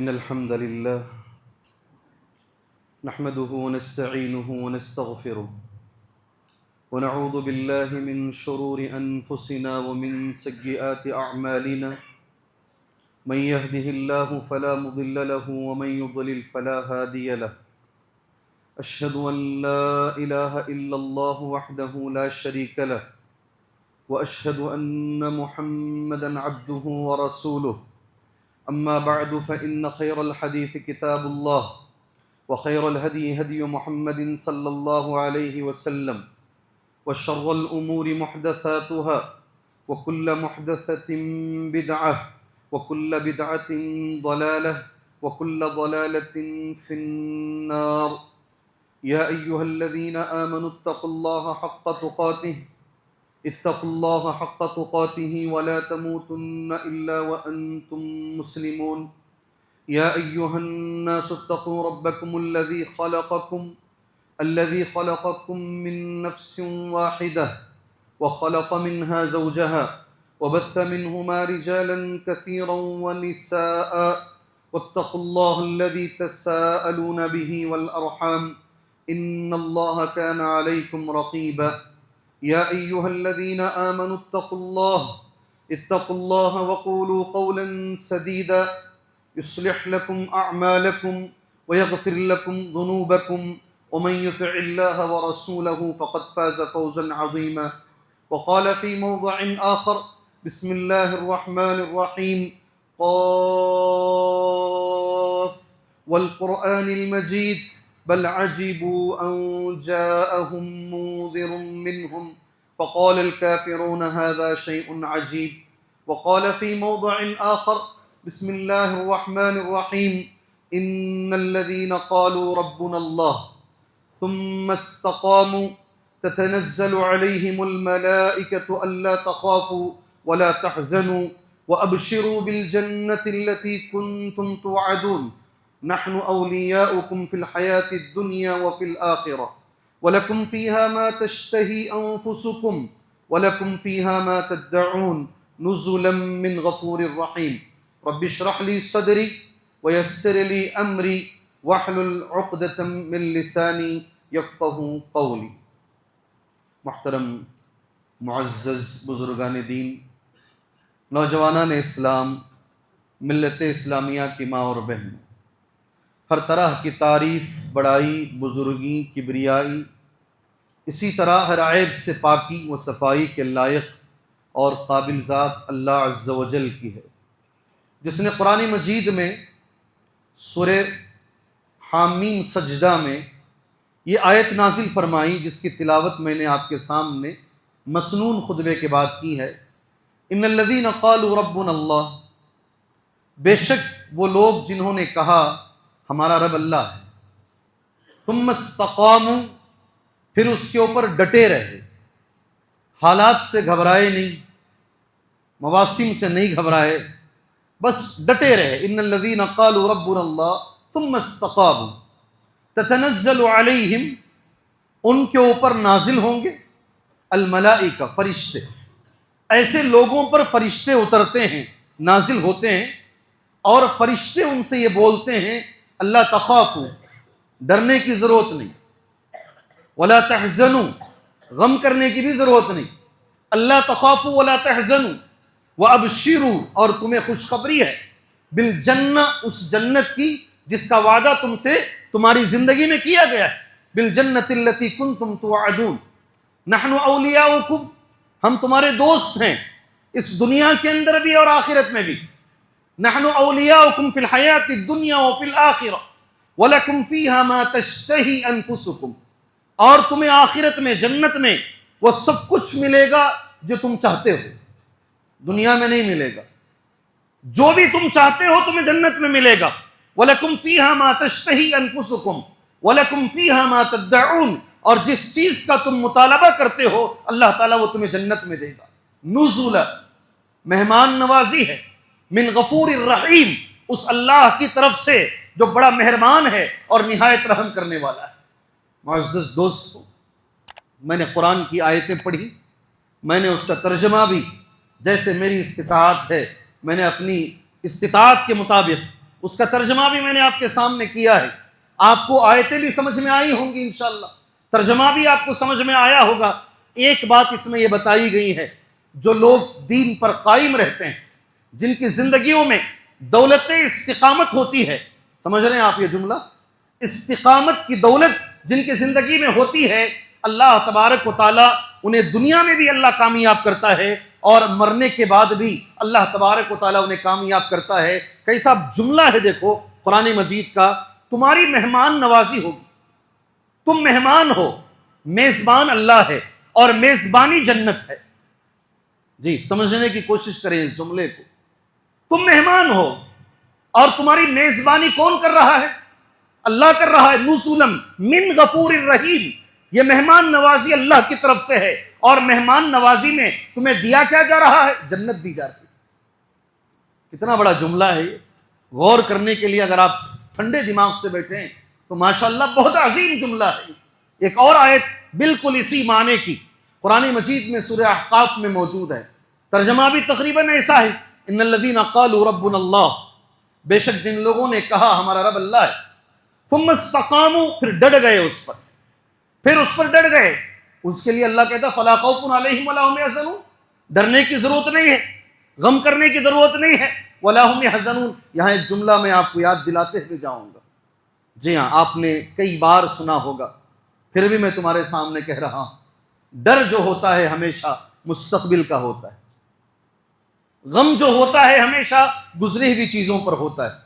إن الحمد لله نحمده ونستعينه ونستغفره ونعوذ بالله من شرور أنفسنا ومن سيئات أعمالنا من يهده الله فلا مضل له ومن يضلل فلا هادي له أشهد أن لا إله إلا الله وحده لا شريك له وأشهد أن محمدًا عبده ورسوله أما بعد فإن خير الحديث كتاب الله وخير الهدي هدي محمد صلى الله عليه وسلم وشر الأمور محدثاتها وكل محدثة بدعة وكل بدعة ضلالة وكل ضلالة في النار يا أيها الذين آمنوا اتقوا الله حق تقاته اتقوا الله حق تقاته ولا تموتن إلا وأنتم مسلمون يا أيها الناس اتقوا ربكم الذي خلقكم من نفس واحدة وخلق منها زوجها وبث منهما رجالا كثيرا ونساء واتقوا الله الذي تساءلون به والأرحام إن الله كان عليكم رقيبا يا أيها الذين آمنوا اتقوا الله وقولوا قولا سديدا يصلح لكم أعمالكم ويغفر لكم ذنوبكم ومن يطع الله ورسوله فقد فاز فوزا عظيما وقال في موضع آخر بسم الله الرحمن الرحيم قاف والقرآن المجيد بل عجبوا أن جاءهم منذر منهم فقال الكافرون هذا شيء عجيب وقال في موضع آخر بسم الله الرحمن الرحيم إن الذين قالوا ربنا الله ثم استقاموا تتنزل عليهم الملائكة ألا تخافوا ولا تحزنوا وأبشروا بالجنة التي كنتم توعدون نحن أولياؤكم في الحياة الدنيا وفي الآخرة ولكم فيها ما تشتهي أنفسكم ولكم فيها ما تدعون نزلا من غفور رحيم رب اشرح لي صدري ويسر لي أمري واحلل عقدة من لساني يفقه قولي. محترم معزز بزرگان دین، نوجوانان اسلام، ملت اسلامیہ کی ماں اور بہن، ہر طرح کی تعریف، بڑائی، بزرگی، کبریائی اسی طرح ہر عیب سے پاکی و صفائی کے لائق اور قابل ذات اللہ عز و جل کی ہے، جس نے قرآن مجید میں سورہ حامیم سجدہ میں یہ آیت نازل فرمائی، جس کی تلاوت میں نے آپ کے سامنے مسنون خطبے کے بعد کی ہے۔ ان الذین قالوا ربنا اللہ، بے شک وہ لوگ جنہوں نے کہا ہمارا رب اللہ ہے، ثم استقاموا، پھر اس کے اوپر ڈٹے رہے، حالات سے گھبرائے نہیں، مواسم سے نہیں گھبرائے، بس ڈٹے رہے۔ ان الذین قالوا ربنا اللہ ثم استقاموا تتنزل علیہم، ان کے اوپر نازل ہوں گے الملائکہ، فرشتے، ایسے لوگوں پر فرشتے اترتے ہیں، نازل ہوتے ہیں، اور فرشتے ان سے یہ بولتے ہیں اللہ تخافوا، ڈرنے کی ضرورت نہیں، ولا تحزنوا، غم کرنے کی بھی ضرورت نہیں، اللہ تخافوا ولا تحزنوا وابشروا، اور تمہیں خوشخبری ہے بالجنہ، اس جنت کی جس کا وعدہ تم سے تمہاری زندگی میں کیا گیا ہے، بالجنۃ التی کنتم توعدون نحن اولیاؤکم، ہم تمہارے دوست ہیں اس دنیا کے اندر بھی اور آخرت میں بھی، نحن اولیاؤکم فی الحیاۃ الدنیا وفی الآخرہ ولکم فیہا ما تشتہی انفسکم، اور تمہیں آخرت میں، جنت میں وہ سب کچھ ملے گا جو تم چاہتے ہو، دنیا میں نہیں ملے گا، جو بھی تم چاہتے ہو تمہیں جنت میں ملے گا، وَلَكُمْ فِيهَا مَا تَشْتَهِي أَنفُسُكُمْ وَلَكُمْ فِيهَا مَا تَدَّعُونَ، اور جس چیز کا تم مطالبہ کرتے ہو اللہ تعالیٰ وہ تمہیں جنت میں دے گا، نزلا، مہمان نوازی ہے، من غفور الرحیم، اس اللہ کی طرف سے جو بڑا مہربان ہے اور نہایت رحم کرنے والا ہے۔ معزز دوستو، میں نے قرآن کی آیتیں پڑھی، میں نے اس کا ترجمہ بھی جیسے میری استطاعت ہے میں نے اپنی استطاعت کے مطابق اس کا ترجمہ بھی میں نے آپ کے سامنے کیا ہے. آپ کو آیتیں بھی سمجھ میں آئی ہوں گی انشاءاللہ, ترجمہ بھی آپ کو سمجھ میں آیا ہوگا. ایک بات اس میں یہ بتائی گئی ہے, جو لوگ دین پر قائم رہتے ہیں, جن کی زندگیوں میں دولت استقامت ہوتی ہے, سمجھ رہے ہیں آپ یہ جملہ, استقامت کی دولت جن کی زندگی میں ہوتی ہے, اللہ تبارک و تعالیٰ انہیں دنیا میں بھی اللہ کامیاب کرتا ہے اور مرنے کے بعد بھی اللہ تبارک و تعالیٰ انہیں کامیاب کرتا ہے. کیسا جملہ ہے دیکھو قرآن مجید کا, تمہاری مہمان نوازی ہوگی, تم مہمان ہو, میزبان اللہ ہے اور میزبانی جنت ہے. جی سمجھنے کی کوشش کریں اس جملے کو. تم مہمان ہو اور تمہاری میزبانی کون کر رہا ہے؟ اللہ کر رہا ہے. نزلا من غفور الرحیم, یہ مہمان نوازی اللہ کی طرف سے ہے, اور مہمان نوازی میں تمہیں دیا کیا جا رہا ہے؟ جنت دی جا رہی ہے. کتنا بڑا جملہ ہے یہ, غور کرنے کے لیے اگر آپ ٹھنڈے دماغ سے بیٹھیں تو ماشاءاللہ بہت عظیم جملہ ہے. ایک اور آیت بالکل اسی معنی کی قرآن مجید میں سورہ احقاف میں موجود ہے, ترجمہ بھی تقریباً ایسا ہے, ان الذین قالوا ربنا اللہ, بے شک جن لوگوں نے کہا ہمارا رب اللہ ہے, ثم استقاموا, پھر ڈٹ گئے اس پر, پھر اس پر ڈٹ گئے, اس کے لیے اللہ کہتا فلا خوف علیہم ولا هم يحزنون, ڈرنے کی ضرورت نہیں ہے, غم کرنے کی ضرورت نہیں ہے, ولا هم يحزنون. یہاں ایک جملہ میں آپ کو یاد دلاتے ہوئے جاؤں گا. جی ہاں, آپ نے کئی بار سنا ہوگا, پھر بھی میں تمہارے سامنے کہہ رہا ہوں, ڈر جو ہوتا ہے ہمیشہ مستقبل کا ہوتا ہے, غم جو ہوتا ہے ہمیشہ گزری ہوئی چیزوں پر ہوتا ہے.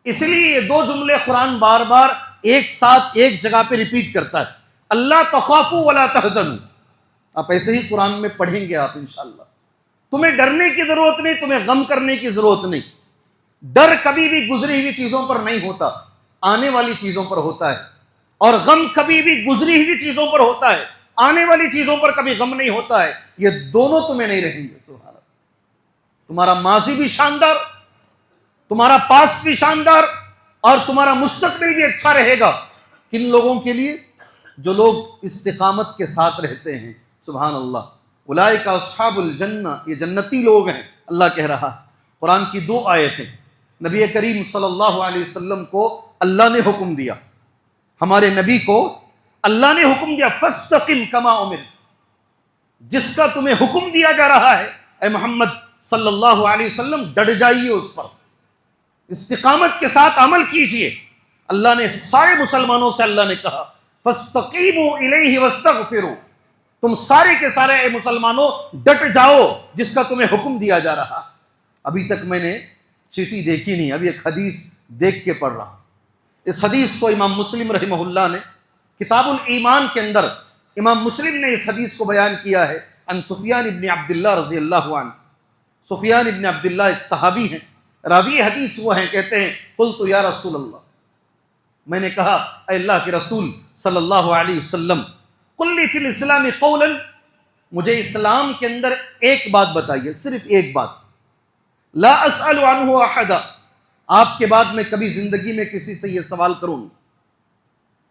اس لیے یہ دو جملے قرآن بار بار ایک ساتھ ایک جگہ پہ ریپیٹ کرتا ہے, اللہ تخافوا ولا تحزنوا. آپ ایسے ہی قرآن میں پڑھیں گے آپ انشاءاللہ. تمہیں ڈرنے کی ضرورت نہیں, تمہیں غم کرنے کی ضرورت نہیں. ڈر کبھی بھی گزری ہوئی چیزوں پر نہیں ہوتا, آنے والی چیزوں پر ہوتا ہے, اور غم کبھی بھی گزری ہوئی چیزوں پر ہوتا ہے, آنے والی چیزوں پر کبھی غم نہیں ہوتا ہے. یہ دونوں تمہیں نہیں رہیں گے. سبحان اللہ. تمہارا ماضی بھی شاندار, تمہارا پاس بھی شاندار, اور تمہارا مستقبل بھی اچھا رہے گا. کن لوگوں کے لیے؟ جو لوگ استقامت کے ساتھ رہتے ہیں. سبحان اللہ. اولئک اصحاب الجنہ, یہ جنتی لوگ ہیں اللہ کہہ رہا ہے. قرآن کی دو آیتیں, نبی کریم صلی اللہ علیہ وسلم کو اللہ نے حکم دیا, ہمارے نبی کو اللہ نے حکم دیا فاستقم کما امرت, جس کا تمہیں حکم دیا جا رہا ہے اے محمد صلی اللہ علیہ وسلم ڈٹ جائیے اس پر, استقامت کے ساتھ عمل کیجئے. اللہ نے سارے مسلمانوں سے اللہ نے کہا فاستقیموا الیہ واستغفروا, تم سارے کے سارے اے مسلمانوں ڈٹ جاؤ جس کا تمہیں حکم دیا جا رہا. ابھی تک میں نے چیٹی دیکھی نہیں, ابھی ایک حدیث دیکھ کے پڑھ رہا ہوں. اس حدیث کو امام مسلم رحمہ اللہ نے کتاب الایمان کے اندر, امام مسلم نے اس حدیث کو بیان کیا ہے عن سفیان ابن عبداللہ رضی اللہ عنہ. سفیان ابن عبداللہ ایک صحابی ہیں, راوی حدیث وہ ہیں, کہتے ہیں قلت یا رسول اللہ, میں نے کہا اے اللہ کے رسول صلی اللہ علیہ وسلم, قل لی فی الاسلام قولا, مجھے اسلام کے اندر ایک بات بتائیے, صرف ایک بات, لا اسأل عنہ احدا, آپ کے بعد میں کبھی زندگی میں کسی سے یہ سوال کروں,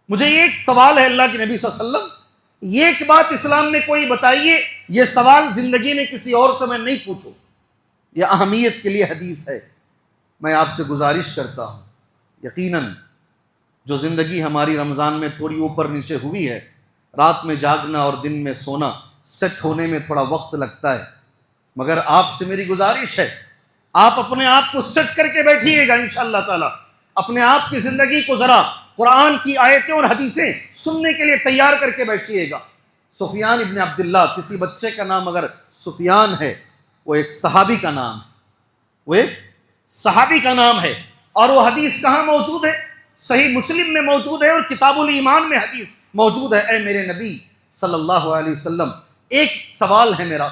مجھے ایک سوال ہے اللہ کے نبی صلی اللہ علیہ وسلم, یہ ایک بات اسلام میں کوئی بتائیے, یہ سوال زندگی میں کسی اور سے میں نہیں پوچھوں. یہ اہمیت کے لیے حدیث ہے. میں آپ سے گزارش کرتا ہوں, یقیناً جو زندگی ہماری رمضان میں تھوڑی اوپر نیچے ہوئی ہے, رات میں جاگنا اور دن میں سونا, سیٹ ہونے میں تھوڑا وقت لگتا ہے, مگر آپ سے میری گزارش ہے آپ اپنے آپ کو سیٹ کر کے بیٹھیے گا انشاءاللہ تعالی. اپنے آپ کی زندگی کو ذرا قرآن کی آیتیں اور حدیثیں سننے کے لیے تیار کر کے بیٹھیے گا. سفیان ابن عبداللہ, کسی بچے کا نام اگر سفیان ہے, وہ ایک صحابی کا نام ہے, وہ ایک صحابی کا نام ہے. اور وہ حدیث کہاں موجود ہے؟ صحیح مسلم میں موجود ہے اور کتاب الایمان میں حدیث موجود ہے. اے میرے نبی صلی اللہ علیہ وسلم, ایک سوال ہے میرا,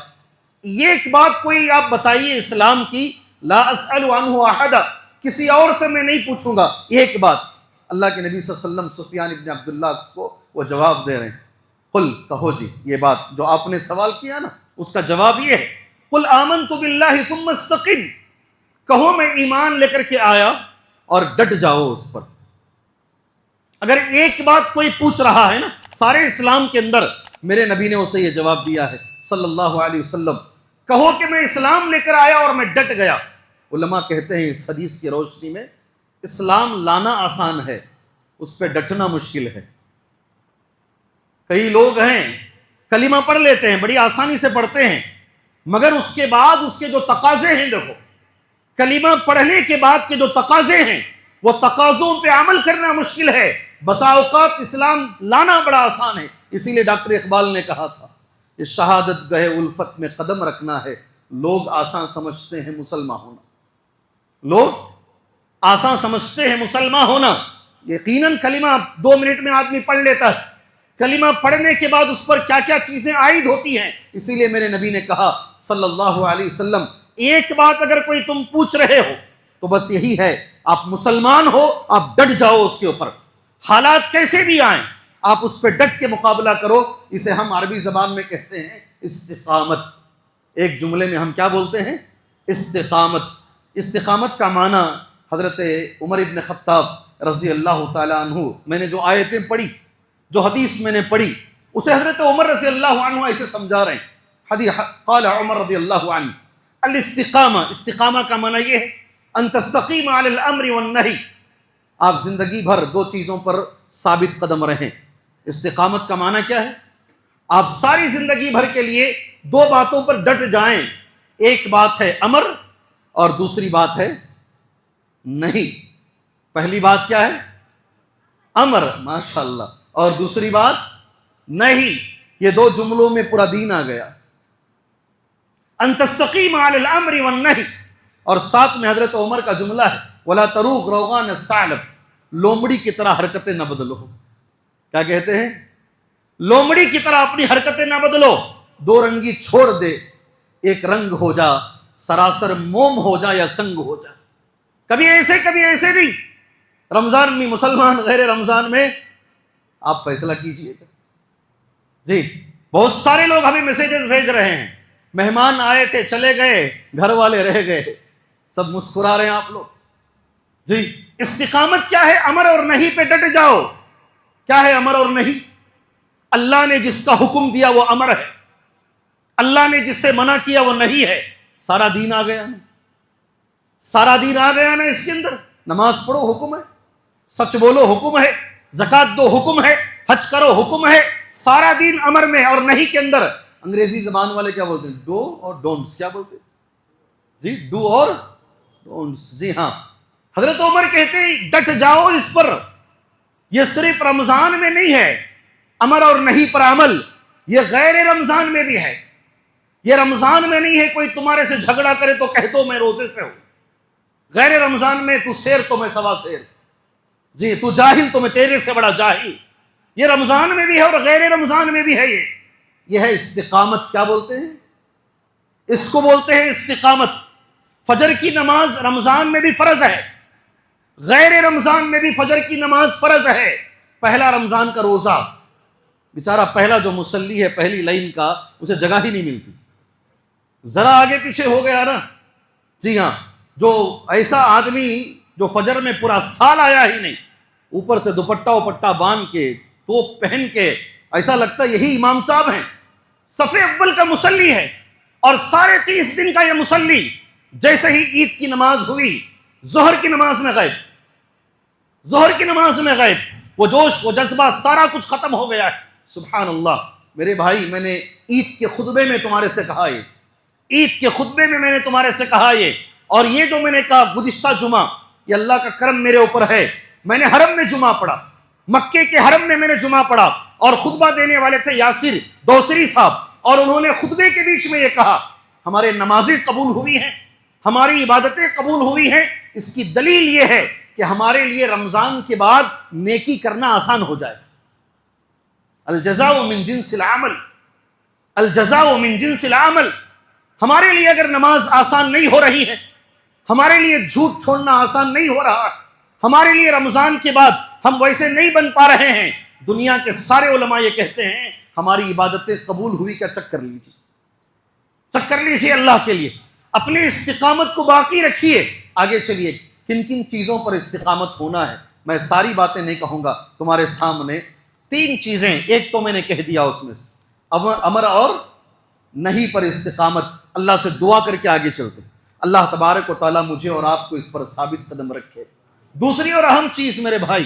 یہ ایک بات کوئی آپ بتائیے اسلام کی, لا اسأل عنہ احدا, کسی اور سے میں نہیں پوچھوں گا, ایک بات. اللہ کے نبی صلی اللہ علیہ وسلم سفیان ابن عبداللہ کو وہ جواب دے رہے ہیں, قل, کہو جی, یہ بات جو آپ نے سوال کیا نا اس کا جواب یہ ہے, قل آمنت باللہ ثم استقم, کہو میں ایمان لے کر کے آیا اور ڈٹ جاؤ اس پر. اگر ایک بات کوئی پوچھ رہا ہے نا سارے اسلام کے اندر, میرے نبی نے اسے یہ جواب دیا ہے صلی اللہ علیہ وسلم, کہو کہ میں اسلام لے کر آیا اور میں ڈٹ گیا. علماء کہتے ہیں اس حدیث کی روشنی میں اسلام لانا آسان ہے، اس پہ ڈٹنا مشکل ہے۔ کئی لوگ ہیں کلمہ پڑھ لیتے ہیں، بڑی آسانی سے پڑھتے ہیں، مگر اس کے بعد اس کے جو تقاضے ہیں، دیکھو کلمہ پڑھنے کے بعد کے جو تقاضے ہیں وہ تقاضوں پہ عمل کرنا مشکل ہے۔ بسا اوقات اسلام لانا بڑا آسان ہے۔ اسی لیے ڈاکٹر اقبال نے کہا تھا کہ شہادت گہے الفت میں قدم رکھنا ہے، لوگ آسان سمجھتے ہیں مسلمان ہونا، لوگ آسان سمجھتے ہیں مسلمان ہونا۔ یقیناً کلمہ 2 منٹ میں آدمی پڑھ لیتا ہے، کلمہ پڑھنے کے بعد اس پر کیا کیا چیزیں عائد ہوتی ہیں۔ اسی لیے میرے نبی نے کہا صلی اللہ علیہ وسلم، ایک بات اگر کوئی تم پوچھ رہے ہو تو بس یہی ہے، آپ مسلمان ہو، آپ ڈٹ جاؤ اس کے اوپر، حالات کیسے بھی آئیں آپ اس پہ ڈٹ کے مقابلہ کرو۔ اسے ہم عربی زبان میں کہتے ہیں استقامت۔ ایک جملے میں ہم کیا بولتے ہیں؟ استقامت۔ استقامت کا معنی حضرت عمر ابن خطاب رضی اللہ تعالیٰ عنہ، میں نے جو آیتیں پڑھی، جو حدیث میں نے پڑھی، اسے حضرت عمر رضی اللہ عنہ ایسے سمجھا رہے ہیں۔ حدیث قال عمر رضی اللہ عنہ الاستقامہ، استقامہ کا معنی یہ ہے ان تستقیم علی الامر والنہی، آپ زندگی بھر 2 چیزوں پر ثابت قدم رہیں۔ استقامت کا معنی کیا ہے؟ آپ ساری زندگی بھر کے لیے 2 باتوں پر ڈٹ جائیں، ایک بات ہے امر اور دوسری بات ہے نہیں۔ پہلی بات کیا ہے؟ امر، ماشاءاللہ، اور دوسری بات نہیں۔ یہ 2 جملوں میں پورا دین آ گیا، ان تستقیم علی الامر والنہی، اور ساتھ میں حضرت عمر کا جملہ ہے ولا تروغ روغان الثعلب، لومڑی کی طرح حرکتیں نہ بدلو۔ کیا کہتے ہیں؟ لومڑی کی طرح اپنی حرکتیں نہ بدلو، 2 رنگی چھوڑ دے، ایک رنگ ہو جا، سراسر موم ہو جا یا سنگ ہو جا، کبھی ایسے نہیں۔ رمضان میں مسلمان، غیر رمضان میں آپ فیصلہ کیجئے گا۔ جی بہت سارے لوگ ہمیں میسیجز بھیج رہے ہیں، مہمان آئے تھے چلے گئے، گھر والے رہ گئے، سب مسکرا رہے ہیں آپ لوگ۔ جی استقامت کیا ہے؟ امر اور نہیں پہ ڈٹ جاؤ۔ کیا ہے امر اور نہیں؟ اللہ نے جس کا حکم دیا وہ امر ہے، اللہ نے جس سے منع کیا وہ نہیں ہے۔ سارا دین آ گیا نا، سارا دین آ گیا نا اس کے اندر۔ نماز پڑھو حکم ہے، سچ بولو حکم ہے، زکوٰۃ دو حکم ہے، حج کرو حکم ہے، سارا دین امر میں اور نہیں کے اندر۔ انگریزی زبان والے کیا بولتے ہیں؟ ڈو اور ڈونٹس، کیا بولتے ہیں جی؟ ڈو اور ڈونٹس، جی ہاں۔ حضرت عمر کہتے ہیں ڈٹ جاؤ اس پر۔ یہ صرف رمضان میں نہیں ہے امر اور نہیں پر عمل، یہ غیر رمضان میں بھی ہے۔ یہ رمضان میں نہیں ہے کوئی تمہارے سے جھگڑا کرے تو کہہ دو میں روزے سے ہوں، غیر رمضان میں تو سیر تو میں سوا سیر، جی تو جاہل تو میں تیرے سے بڑا جاہل۔ یہ رمضان میں بھی ہے اور غیر رمضان میں بھی ہے۔ یہ ہے استقامت۔ کیا بولتے ہیں اس کو؟ بولتے ہیں استقامت۔ فجر کی نماز رمضان میں بھی فرض ہے، غیر رمضان میں بھی فجر کی نماز فرض ہے۔ پہلا رمضان کا روزہ، بیچارہ پہلا جو مصلی ہے پہلی لائن کا، اسے جگہ ہی نہیں ملتی، ذرا آگے پیچھے ہو گیا نا۔ جی ہاں، جو ایسا آدمی جو فجر میں پورا سال آیا ہی نہیں، اوپر سے دوپٹہ وپٹہ باندھ کے ٹوپ پہن کے ایسا لگتا ہے یہی امام صاحب ہیں، صف اول کا مصلی ہے، اور سارے 30 دن کا یہ مصلی جیسے ہی عید کی نماز ہوئی، ظہر کی نماز میں غائب، ظہر کی نماز میں غائب، وہ جوش وہ جذبہ سارا کچھ ختم ہو گیا ہے۔ سبحان اللہ۔ میرے بھائی، میں نے عید کے خطبے میں تمہارے سے کہا، عید کے خطبے میں نے تمہارے سے کہا اور یہ جو میں نے کہا گزشتہ جمعہ، یہ اللہ کا کرم میرے اوپر ہے، میں نے حرم میں جمعہ پڑھا، مکے کے حرم میں میں نے جمعہ پڑھا، اور خطبہ دینے والے تھے یاسر دوسری صاحب، اور انہوں نے خطبے کے بیچ میں یہ کہا ہمارے نمازیں قبول ہوئی ہیں، ہماری عبادتیں قبول ہوئی ہیں، اس کی دلیل یہ ہے کہ ہمارے لیے رمضان کے بعد نیکی کرنا آسان ہو جائے۔ الجزاء من جنس العمل، الجزاء من جنس العمل۔ ہمارے لیے اگر نماز آسان نہیں ہو رہی ہے، ہمارے لیے جھوٹ چھوڑنا آسان نہیں ہو رہا، ہمارے لیے رمضان کے بعد ہم ویسے نہیں بن پا رہے ہیں، دنیا کے سارے علماء یہ کہتے ہیں ہماری عبادتیں قبول ہوئی کیا؟ چیک کر لیجیے، چیک کر لیجیے اللہ کے لیے۔ اپنی استقامت کو باقی رکھیے، آگے چلیے۔ کن کن چیزوں پر استقامت ہونا ہے میں ساری باتیں نہیں کہوں گا تمہارے سامنے، 3 چیزیں، ایک تو میں نے کہہ دیا اس میں سے، امر اور نہیں پر استقامت۔ اللہ سے دعا کر کے آگے چلتے، اللہ تبارک و تعالیٰ مجھے اور آپ کو اس پر ثابت قدم رکھے۔ دوسری اور اہم چیز میرے بھائی،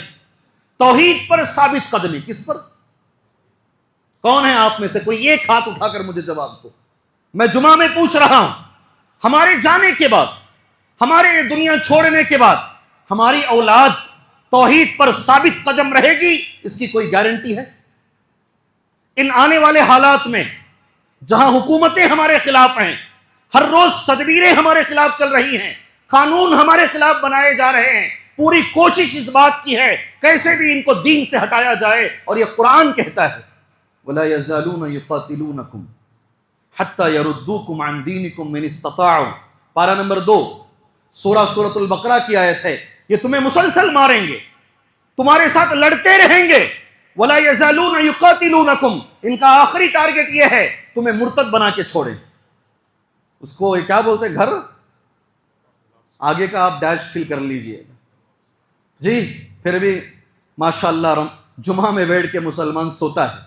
توحید پر ثابت قدمی. کس پر؟ کون ہے آپ میں سے کوئی ایک ہاتھ اٹھا کر مجھے جواب دو. میں جمعہ میں پوچھ رہا ہوں، ہمارے جانے کے بعد، ہمارے دنیا چھوڑنے کے بعد ہماری اولاد توحید پر ثابت قدم رہے گی؟ اس کی کوئی گارنٹی ہے؟ ان آنے والے حالات میں جہاں حکومتیں ہمارے خلاف ہیں، ہر روز تدبیریں ہمارے خلاف چل رہی ہیں، قانون ہمارے خلاف بنائے جا رہے ہیں، پوری کوشش اس بات کی ہے کیسے بھی ان کو دین سے ہٹایا جائے. اور یہ قرآن کہتا ہے وَلَا يَزَالُونَ يُقَاتِلُونَكُمْ حَتَّى يَرُدُّوكُمْ عَنْ دِينِكُمْ مِنِ اسْتَطَاعُوا. پارہ نمبر 2 سورۃ البقرہ کی آیت ہے. یہ تمہیں مسلسل ماریں گے، تمہارے ساتھ لڑتے رہیں گے. وَلَا يَزَالُونَ يُقَاتِلُونَكُمْ، ان کا آخری ٹارگٹ یہ ہے تمہیں مرتد بنا کے چھوڑیں. اس کو کیا بولتے ہیں؟ گھر آگے کا آپ ڈیش فل کر لیجئے جی. پھر بھی ماشاءاللہ جمعہ میں بیٹھ کے مسلمان سوتا ہے،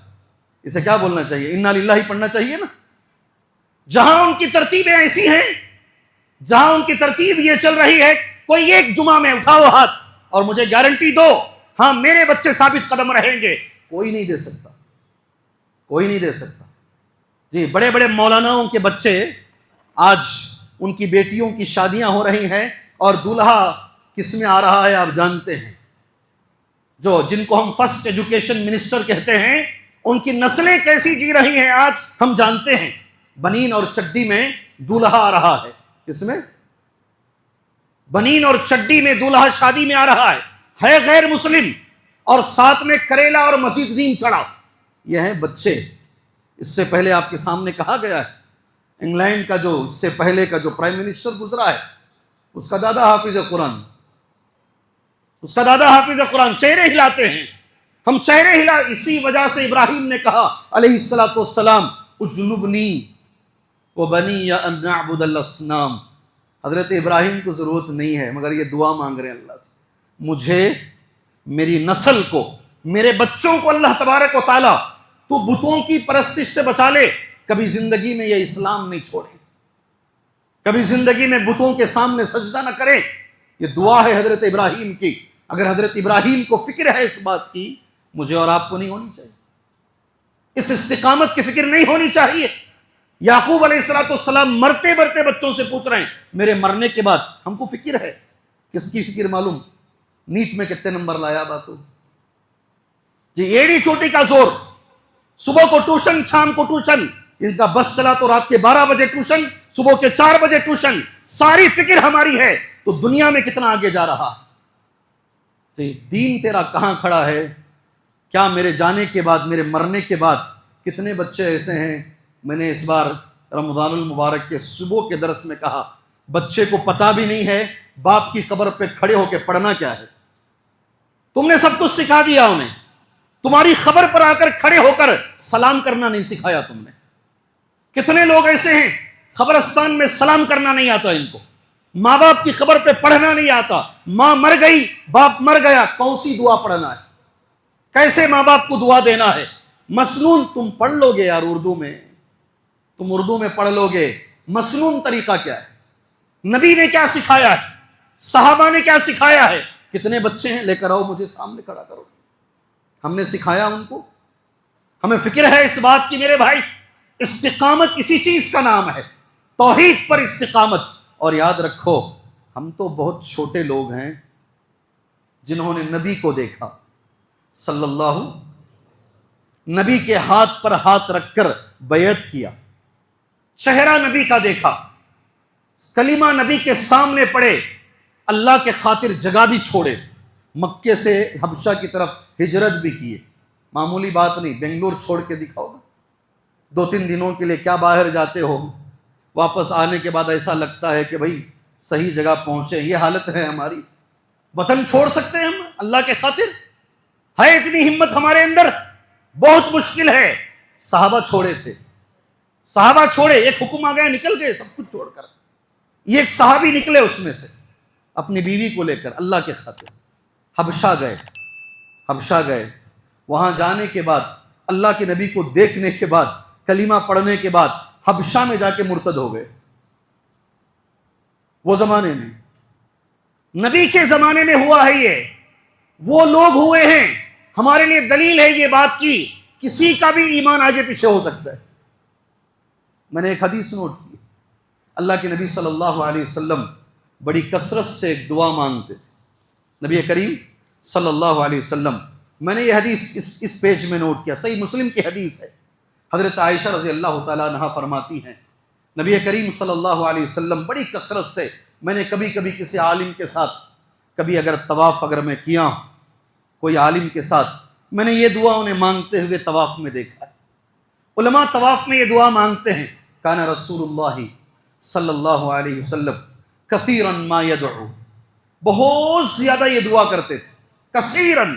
اسے کیا بولنا چاہیے؟ انا للہ ہی پڑھنا چاہیے نا. جہاں ان کی ترتیبیں ایسی ہیں، جہاں ان کی ترتیب یہ چل رہی ہے، کوئی ایک جمعہ میں اٹھاؤ ہاتھ اور مجھے گارنٹی دو ہاں میرے بچے ثابت قدم رہیں گے. کوئی نہیں دے سکتا، کوئی نہیں دے سکتا جی. بڑے بڑے مولاناؤں کے بچے، آج ان کی بیٹیوں کی شادیاں ہو رہی ہیں اور دولہا کس میں آ رہا ہے آپ جانتے ہیں. جن کو ہم فرسٹ ایجوکیشن منسٹر کہتے ہیں، ان کی نسلیں کیسی جی رہی ہیں آج ہم جانتے ہیں. بنین اور چڈی میں دولہا آ رہا ہے. کس میں؟ بنین اور چڈی میں دولہا شادی میں آ رہا ہے غیر مسلم، اور ساتھ میں کریلا اور مزید دین چڑھا. یہ ہیں بچے. اس سے پہلے آپ کے سامنے کہا گیا ہے انگلینڈ کا جو اس سے پہلے کا جو پرائم منسٹر گزرا ہے، اس کا دادا حافظ قرآن، اس کا دادا حافظ قرآن. چہرے ہلاتے ہیں ہم، چہرے ہلا. اسی وجہ سے ابراہیم نے کہا علیہ الصلوۃ والسلام اجنبنی وبنی ان نعبد الاصنام. حضرت ابراہیم کو ضرورت نہیں ہے مگر یہ دعا مانگ رہے ہیں اللہ سے، مجھے، میری نسل کو، میرے بچوں کو اللہ تبارک و تعالیٰ تو بتوں کی پرستش سے بچا لے. کبھی زندگی میں یہ اسلام نہیں چھوڑے، کبھی زندگی میں بتوں کے سامنے سجدہ نہ کریں. یہ دعا ہے حضرت ابراہیم کی. اگر حضرت ابراہیم کو فکر ہے اس بات کی، مجھے اور آپ کو نہیں ہونی چاہیے. اس استقامت کی فکر نہیں ہونی چاہیے. یعقوب علیہ السلام مرتے مرتے بچوں سے پوچھ رہے ہیں میرے مرنے کے بعد ہم کو فکر ہے. کس کی فکر معلوم؟ نیٹ میں کتنے نمبر لایا باتو جی. ایڑی چوٹی کا زور، صبح کو ٹیوشن، شام کو ٹیوشن. ان کا بس چلا تو رات کے 12 بجے ٹیوشن، صبح کے 4 بجے ٹیوشن. ساری فکر ہماری ہے تو دنیا میں کتنا آگے جا رہا. دین تیرا کہاں کھڑا ہے؟ کیا میرے جانے کے بعد، میرے مرنے کے بعد کتنے بچے ایسے ہیں؟ میں نے اس بار رمضان المبارک کے صبح کے درس میں کہا بچے کو پتہ بھی نہیں ہے باپ کی قبر پہ کھڑے ہو کے پڑھنا کیا ہے. تم نے سب کچھ سکھا دیا انہیں، تمہاری خبر پر آ کر کھڑے ہو کر سلام کرنا نہیں سکھایا تم نے. کتنے لوگ ایسے ہیں قبرستان میں سلام کرنا نہیں آتا ان کو، ماں باپ کی خبر پہ پڑھنا نہیں آتا. ماں مر گئی، باپ مر گیا، کون سی دعا پڑھنا ہے؟ کیسے ماں باپ کو دعا دینا ہے؟ مسنون تم پڑھ لو گے یار، اردو میں تم اردو میں پڑھ لو گے. مسنون طریقہ کیا ہے؟ نبی نے کیا سکھایا ہے؟ صحابہ نے کیا سکھایا ہے؟ کتنے بچے ہیں لے کر آؤ مجھے سامنے کھڑا کرو. ہم نے سکھایا ان کو؟ ہمیں فکر ہے اس بات کی میرے بھائی؟ استقامت اسی چیز کا نام ہے، توحید پر استقامت. اور یاد رکھو ہم تو بہت چھوٹے لوگ ہیں جنہوں نے نبی کو دیکھا صلی اللہ، نبی کے ہاتھ پر ہاتھ رکھ کر بیعت کیا، چہرہ نبی کا دیکھا، کلمہ نبی کے سامنے پڑے، اللہ کے خاطر جگہ بھی چھوڑے، مکے سے حبشہ کی طرف ہجرت بھی کیے. معمولی بات نہیں. بنگلور چھوڑ کے دکھاؤ نا، 2-3 دنوں کے لیے کیا باہر جاتے ہو، واپس آنے کے بعد ایسا لگتا ہے کہ بھائی صحیح جگہ پہنچے. یہ حالت ہے ہماری. وطن چھوڑ سکتے ہیں ہم اللہ کے خاطر؟ ہے اتنی ہمت ہمارے اندر؟ بہت مشکل ہے. صحابہ چھوڑے تھے، صحابہ چھوڑے. ایک حکم آ گیا نکل گئے سب کچھ چھوڑ کر. یہ ایک صحابی نکلے اس میں سے اپنی بیوی کو لے کر اللہ کے خاطر حبشہ گئے. حبشہ گئے، وہاں جانے کے بعد اللہ کے نبی کو دیکھنے کے بعد، کلمہ پڑھنے کے بعد حبشہ میں جا کے مرتد ہو گئے. وہ زمانے میں نبی کے زمانے میں ہوا ہے، یہ وہ لوگ ہوئے ہیں، ہمارے لیے دلیل ہے یہ بات کی کسی کا بھی ایمان آگے پیچھے ہو سکتا ہے۔ میں نے ایک حدیث نوٹ کی، اللہ کے نبی صلی اللہ علیہ وسلم بڑی کثرت سے ایک دعا مانگتے تھے، نبی کریم صلی اللہ علیہ وسلم۔ میں نے یہ حدیث اس پیج میں نوٹ کیا، صحیح مسلم کی حدیث ہے۔ حضرت عائشہ رضی اللہ تعالیٰ عنہا فرماتی ہیں نبی کریم صلی اللہ علیہ وسلم بڑی کثرت سے، میں نے کبھی کبھی کسی عالم کے ساتھ، کبھی اگر طواف اگر میں کیا کوئی عالم کے ساتھ، میں نے یہ دعا انہیں مانگتے ہوئے طواف میں دیکھا ہے۔ علماء طواف میں یہ دعا مانگتے ہیں، کان رسول اللہ صلی اللہ علیہ وسلم کثیراً ما یدعو، بہت زیادہ یہ دعا کرتے تھے، کثیراً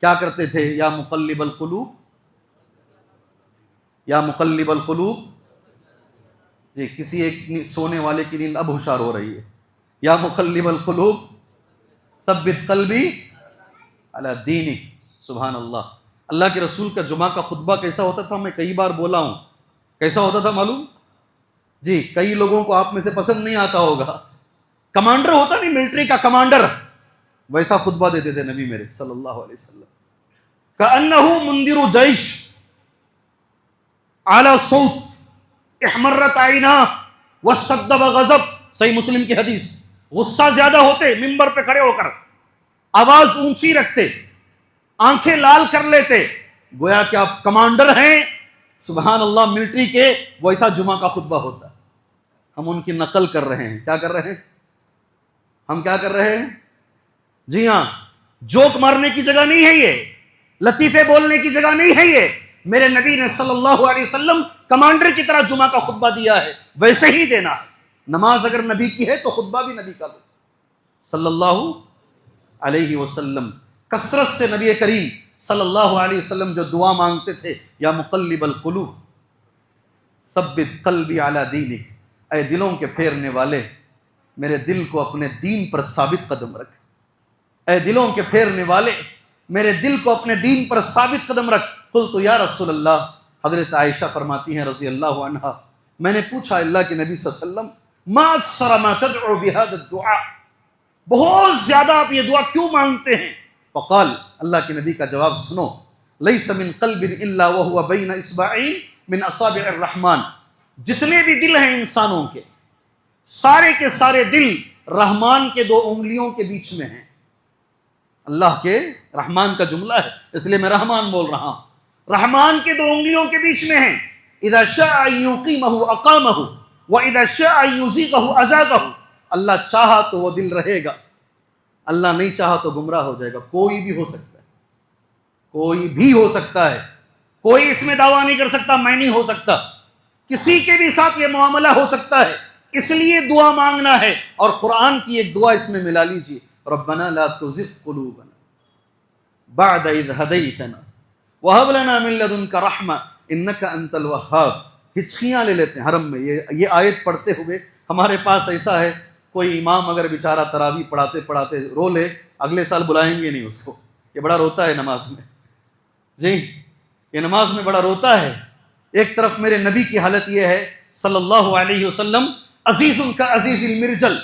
کیا کرتے تھے؟ یا مقلب القلوب، یا مقلب القلوب، جی کسی ایک سونے والے کی نیند اب ہوشیار ہو رہی ہے، یا مقلب القلوب ثبت قلبی علی دینک۔ سبحان اللہ۔ اللہ کے رسول کا جمعہ کا خطبہ کیسا ہوتا تھا؟ میں کئی بار بولا ہوں، کیسا ہوتا تھا معلوم؟ جی کئی لوگوں کو آپ میں سے پسند نہیں آتا ہوگا، کمانڈر ہوتا نہیں ملٹری کا کمانڈر، ویسا خطبہ دیتے تھے نبی میرے صلی اللہ علیہ وسلم، کأنہ منذر جیش اعلی صوت احمرت عیناہ واشتد غضب، صحیح مسلم کی حدیث۔ غصہ زیادہ ہوتے، ممبر پہ کھڑے ہو کر آواز اونچی رکھتے، آنکھیں لال کر لیتے، گویا کہ آپ کمانڈر ہیں، سبحان اللہ، ملٹری کے، ویسا جمعہ کا خطبہ ہوتا ہے۔ ہم ان کی نقل کر رہے ہیں، کیا کر رہے ہیں؟ ہم کیا کر رہے ہیں؟ جی ہاں، جوک مارنے کی جگہ نہیں ہے یہ، لطیفے بولنے کی جگہ نہیں ہے یہ۔ میرے نبی نے صلی اللہ علیہ وسلم کمانڈر کی طرح جمعہ کا خطبہ دیا ہے، ویسے ہی دینا ہے۔ نماز اگر نبی کی ہے تو خطبہ بھی نبی کا دو صلی اللہ علیہ وسلم۔ کثرت سے نبی کریم صلی اللہ علیہ وسلم جو دعا مانگتے تھے، یا مقلب القلوب ثبت قلبی علی دینک، اے دلوں کے پھیرنے والے، میرے دل کو اپنے دین پر ثابت قدم رکھ، اے دلوں کے پھیرنے والے، میرے دل کو اپنے دین پر ثابت قدم رکھ۔ قلت یا رسول اللہ، حضرت عائشہ فرماتی ہیں رضی اللہ عنہا، میں نے پوچھا اللہ کے نبی صلی اللہ علیہ وسلم، ما اکثر ما تدعو بهذا الدعاء، بہت زیادہ آپ یہ دعا کیوں مانگتے ہیں؟ فقال، اللہ کے نبی کا جواب سنو، لیس من قلب الا وهو بین اصبعین من اصابع الرحمن، جتنے بھی دل ہیں انسانوں کے، سارے کے سارے دل رحمان کے دو انگلیوں کے بیچ میں ہیں۔ اللہ کے رحمان کا جملہ ہے، اس لیے میں رحمان بول رہا ہوں، رحمان کے دو انگلیوں کے بیچ میں ہیں۔ اذا شاء ان یقیمہ اقامہ واذا شاء ان یزیغہ ازاغہ، اللہ چاہا تو وہ دل رہے گا، اللہ نہیں چاہا تو گمراہ ہو جائے گا۔ کوئی بھی ہو سکتا ہے، کوئی بھی ہو سکتا ہے، کوئی اس میں دعویٰ نہیں کر سکتا میں نہیں ہو سکتا، کسی کے بھی ساتھ یہ معاملہ ہو سکتا ہے، اس لیے دعا مانگنا ہے۔ اور قرآن کی ایک دعا اس میں ملا لیجیے، ربنا لا تزغ قلوبنا بعد اذ ہدیتنا وہب لنا من لدنک رحمہ انک انت الوہاب۔ ہچکیاں لے لیتے ہیں حرم میں یہ آیت پڑھتے ہوئے۔ ہمارے پاس ایسا ہے، کوئی امام اگر بیچارہ تراویح پڑھاتے پڑھاتے رو لے، اگلے سال بلائیں گے نہیں اس کو، یہ بڑا روتا ہے نماز میں، جی یہ نماز میں بڑا روتا ہے۔ ایک طرف میرے نبی کی حالت یہ ہے صلی اللہ علیہ وسلم، عزیز کا عزیز المرجل،